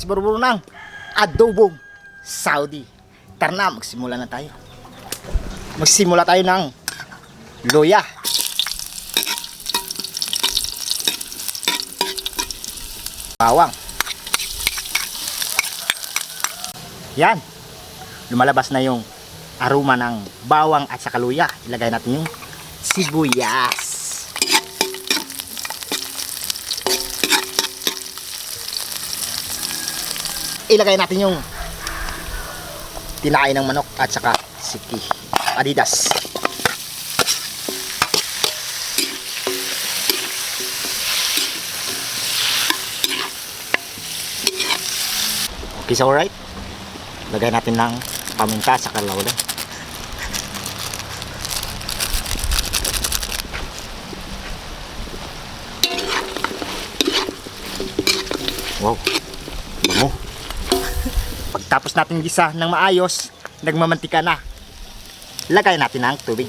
Borbor ng adobong Saudi. Tara na, magsimula na tayo. Magsimula tayo ng luya. Bawang. Yan. Lumalabas na yung aroma ng bawang at saka luya. Ilagay natin yung sibuyas. Ilagay natin yung tinaay ng manok at saka siki. Adidas. Okay, so alright. Lagay natin ng paminta sa kalawala. Wow, bango. Pagtapos natin gisa ng maayos, nagmamantika na. Lagay natin ng tubig.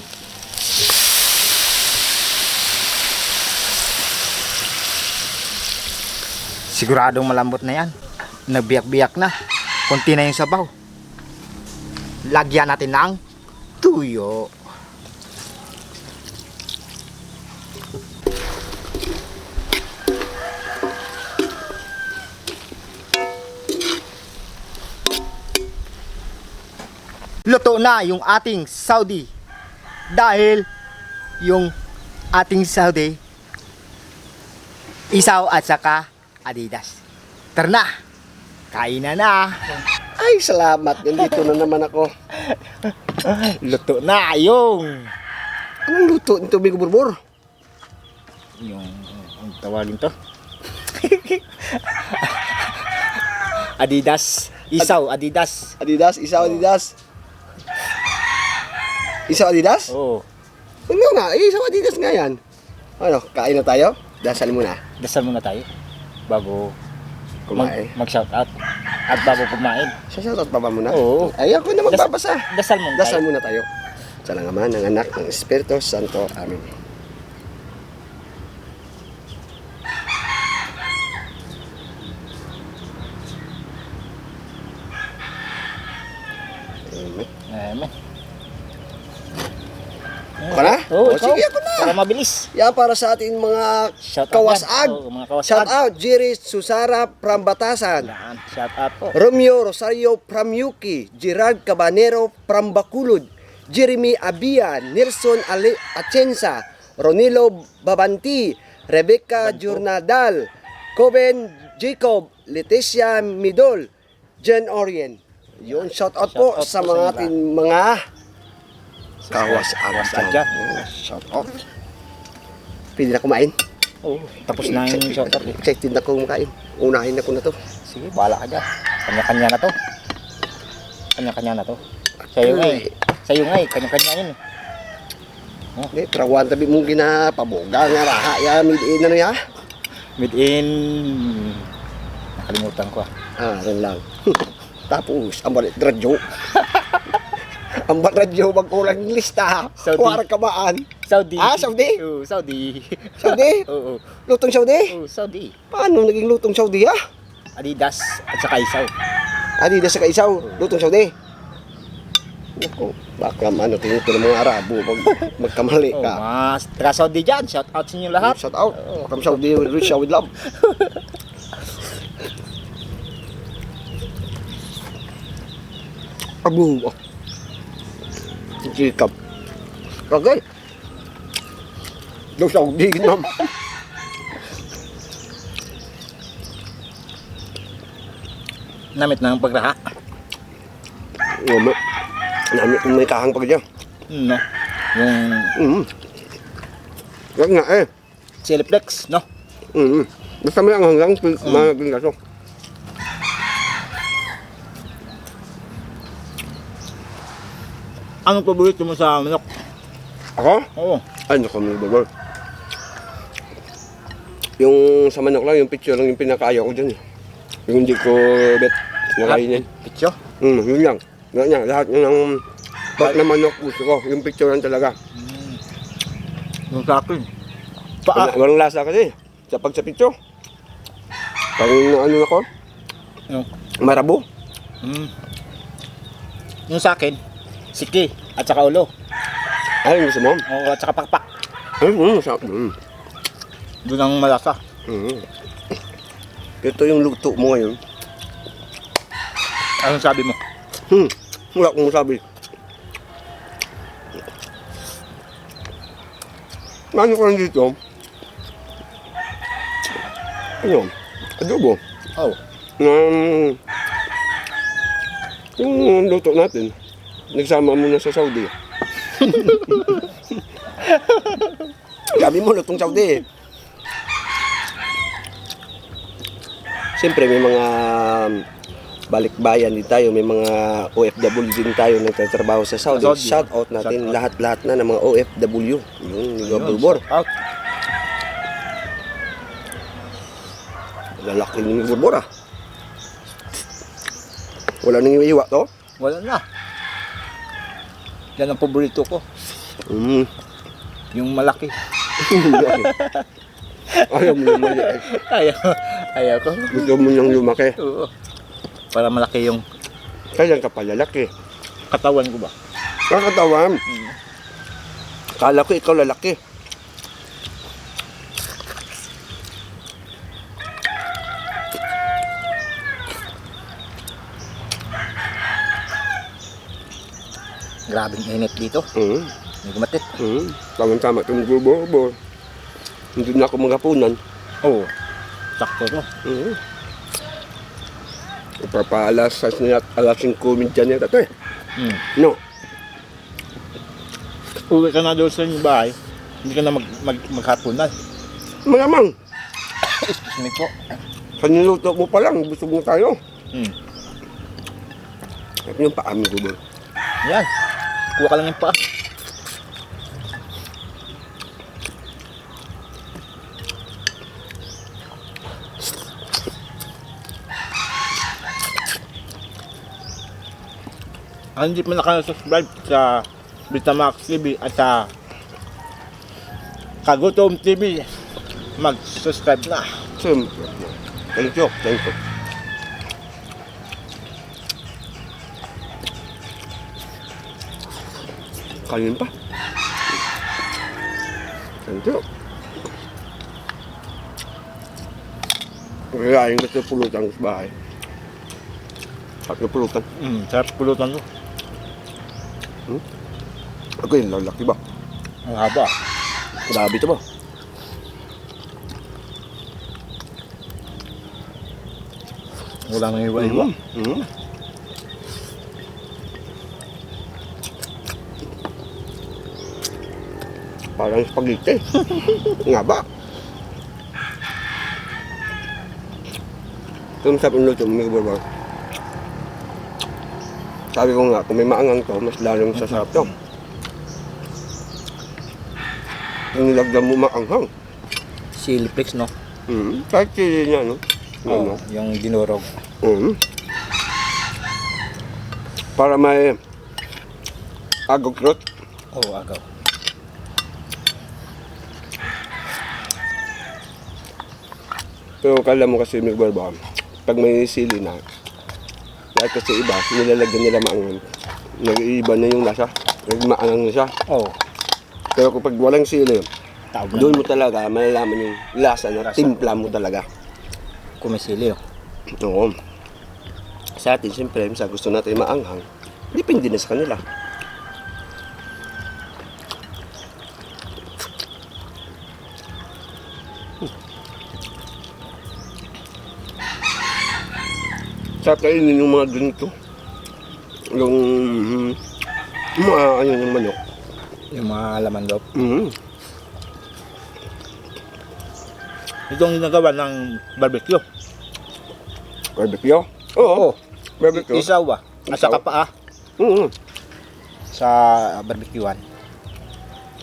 Siguradong malambot na yan. Nagbiyak-biyak na. Kunti na yung sabaw. Lagyan natin ng tuyo. Luto na yung ating Saudi. Dahil yung ating Saudi isaw at saka Adidas. Tara na! Kain na! Ay, salamat. Nandito na naman ako. Luto na yung Anong luto nito, Bigo Borbor? ang tawagin to. Adidas. Isaw, Adidas. Adidas, isaw Adidas. Isaw Adidas? Oo. Ano nga, isaw Adidas nga yan. Ano, kain na tayo? Dasal muna. Dasal muna tayo bago Kumain. mag-shout out at bago kumain. Shoutout pa ba muna? Oo. Ay, ako na magbabasa. Dasal muna tayo. Dasal muna tayo. Sa Ama, ng Anak, ng Espiritu Santo. Amen. Amen. Amen. Ako na? Oo, O, sige, ako na. Para mabilis. Yan para sa ating mga Shout out kawasag. yan. Oo, mga kawasag. Shout out, Jerry Susara from Batasan. Yan, shout out po. Romeo Rosario from Yuki, Gerard Cabanero from Bacolod, Jeremy Abian, Nelson Atienza, Ronilo Babanti, Rebecca Jurnadal, Coben Jacob, Leticia Midol, Jen Orien. Yun, shout out po Shout out sa po mga sa ating mga Kawasag kawasag dyan. Shout out. Pwede na kumain. Oo, tapos na yung shout out. Excited na akong makain. Unahin na ko na to. Sige, bahala ka dyan. Kanya-kanya na to. Kanya-kanya na to. Sa'yo nga eh. Sa'yo nga eh. Kanya-kanya yun eh. Hindi, trawan tabi mong ginapaboga nga raha. Ya, mid-in na ya. Mid-in. Nakalimutan ko ah. Rin lang. Tapos, ang balit radyo. Ang balit radyo, magkulang ng lista. Saudi. Kuwara kabaan. Saudi. Ah, Saudi? Oo, Saudi. Saudi? Oo, Lutong Saudi? oo, Saudi. Paano naging lutong Saudi, ha? Adidas at saka isaw. Adidas sa kaisaw, lutong Saudi. Naku, baka ano, tingin ko ng mga Arabo, magkamali Oh, ka. mas taga Saudi dyan. Shout out sa inyo lahat. Shout out. From Saudi, reach out with love. Abu. Jacob. Ragay. Daw Saudi, ginam. Namit na ang pagraha. Ngamo. Nami kung may kahang pag dyan. No. Yung Wag nga eh. Siliplex, no? Basta may ang hanggang mga gingaso. Anong paborito mo sa manok? Ako? Oo. Ay, naku, may babal. Yung sa manok lang, yung picture lang yung pinakaayaw ko dyan. Yung hindi ko bet nakainin. Pityo? Yun lang. Ganyan, lahat ng bak na manok gusto ko. Yung picture lang talaga. Yung sa akin. Paa. Walang lasa kasi. Sa picture. Parang ano ako. Yung, Marabo. yung sa akin, siki at saka ulo. Ay, gusto mo? O, at saka pakpak. Sarap. Doon ang malasa. Ito yung luto mo ngayon. Anong sabi mo? Wala akong masabi. Ano ko lang dito? Ano? Adobo. Oh. Yung luto natin, nagsama mo na sa Saudi. Sabi mo, lutong Saudi. Siyempre, may mga balikbayan din tayo, may mga OFW din tayo nagtatrabaho sa Saudi. Saudi. Shout out natin lahat-lahat na ng mga OFW. Yung Borbor. Out. Lalaki ng Borbor ah. Wala nang iwa to? Wala na. Yan ang paborito ko. Yung malaki. Ayaw mo nang maliit. Ayaw ko. Gusto mo nang lumaki. Oo. Para malaki yung Kailan ka pa lalaki? katawan ko ba? Kakatawan. Kala ko ikaw lalaki. Grabing init dito. May gumatit. Tama-tama itong Borbor. Hindi na ako magapunan. Oo. Sakto to. Ipapaalas alas 5 dyan yan ito eh. No. Uwi ka na doon sa inyong bahay. Hindi ka na maghapunan. Malamang. Excuse me po. Sa niluto mo pa lang, gusto mo tayo. At yung paami Borbor. Yan. Kuha ka lang yung paa. Ang hindi pa nakasubscribe sa Bitamax TV at sa Kagutom TV, mag-subscribe na. Siyempre. Thank you. Thank you. Kanin pa. Thank you. Kaya yung gusto pulutan sa bahay. Sarap yung pulutan. Sarap pulutan to. Ako yung lalaki ba? Ang haba. Grabe ito ba? Wala nang iwa-iwa. Parang spaghetti. Nga ba? Ito masarap yung luto, may Borbor. Sabi ko nga, kung may maangang to, mas lalong sasarap to. Kung nilagyan mo maanghang. Chili flakes, no? Kahit chili niya, no? Oo, yung dinurog. Para may agok-rot. Oo, agaw. Pero kala mo kasi may Borbor, pag may sili na, kahit kasi iba, nilalagyan nila maanghang. Nag-iiba na yung lasa. Nagmaangang na siya. Oo. Pero kapag walang sili, Tawag na. doon mo talaga malalaman yung lasa na Lasa. timpla mo talaga. Kung may sili, oh. Oo. Sa atin, siyempre, sa gusto natin maanghang, depende na sa kanila. Sarap kainin yung mga ganito. Yung mga ano yung manok. Yung mga laman loob. Itong ginagawa ng barbecue. Barbecue? Oo. Barbecue. Isaw ba? At saka paa Oo. sa barbecuean.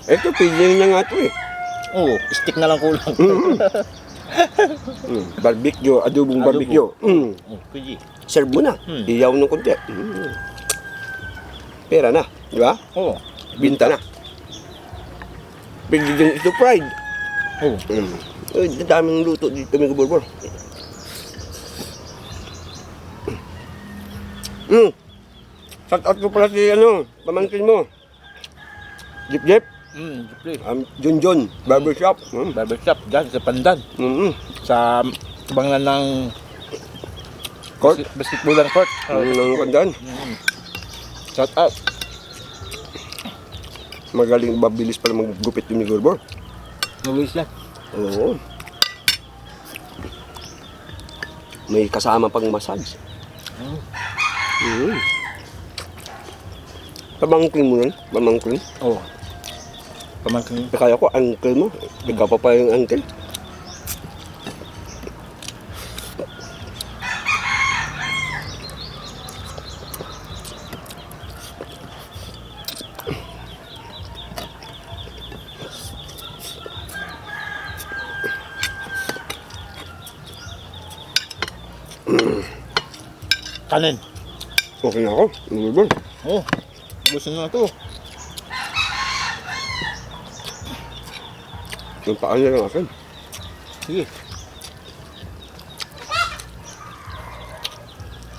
Ito, pili niya nga ito eh. Oo, stick na lang kulang. Barbecue, adobong Adobo. barbecue. Oh, pwede. Serve mo na. Iyaw ng konti. Pera na, di ba? Oo. Binta na. Pwede din ito fried. Oo. Uy, daming luto dito, may Borbor. Shout out ko pala si pamangkin mo. Jeep. Siyempre. Junjun, barbershop. Barbershop dyan sa Pandan. Sa banglan ng Court? basketballan court. Nang kandan. Shout out. Magaling, mabilis pala maggupit yung ni Gorbor. Mabilis yan. Oo. May kasama pang massage. Pamangkin mo nun? Pamangkin? Oo. Pamangkin. Kaya ko, uncle mo. Ikaw pa yung uncle. Kanin. Okay na ako. Gorbor. Oo. Gusto na ito. Yung paan na lang akin. Sige.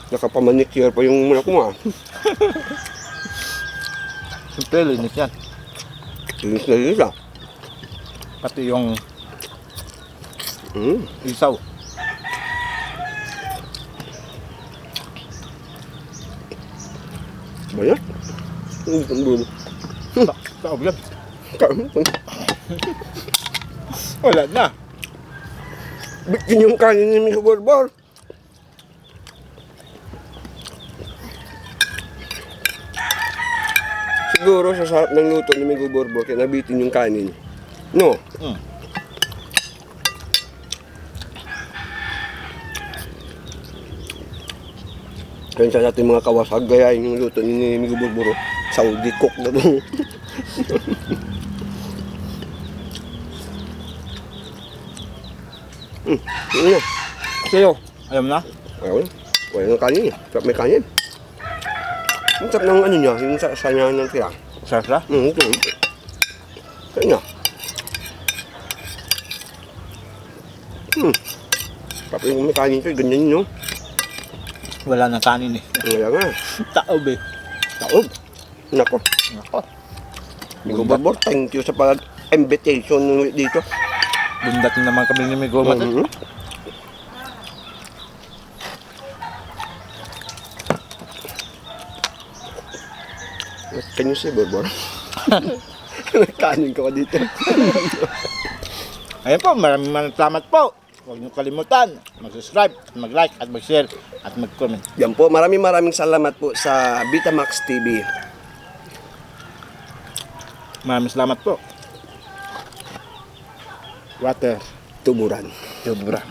Nakapamanicure pa yung muna ko mo. Siyempre, linis yan. Linis na linis ah. Pati yung Mm. isaw. Bayat. Ang bulo. Sa ulam. Kamu. Wala na. Bitin yung kanin ni Mika Borbor. Siguro sa sarap ng luto ni Mika Borbor kaya nabitin yung kanin. No? Kaya sa ating mga kawasag, gayahin yung luto ni Mika Borbor. Saudi cook na to. Yun na. Sa'yo. Ayaw mo na? Ayun. Wala ng kanin eh. Sarap may kanin. Ang sarap ng ano niya, yung sa niya ng tira. Sarap. Ito. Kaya niya. Sarap yung may kanin ko, ganyan yun, no? Wala na kanin eh. Wala nga. Taob eh. Taob. Nako. Ako. Migo Borbor, thank you sa pag-invitation dito. Bundat na naman kami ni Migo Matat. Can you say Borbor? Kanin ka dito. Ayan po, maraming salamat po. Huwag niyo kalimutan mag-subscribe, mag-like, at mag-share, at mag-comment. Yan po, maraming salamat po sa Vitamax TV. Maraming salamat po. Water. Tuburan. Sobra.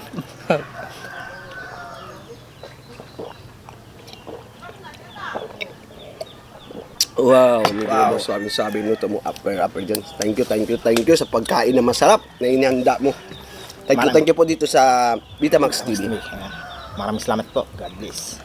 Wow, wow. Sabi nuto mo upper dyan. Thank you sa pagkain na masarap na inihanda mo. Thank you po dito sa Vitamax TV. Maraming salamat po. God bless.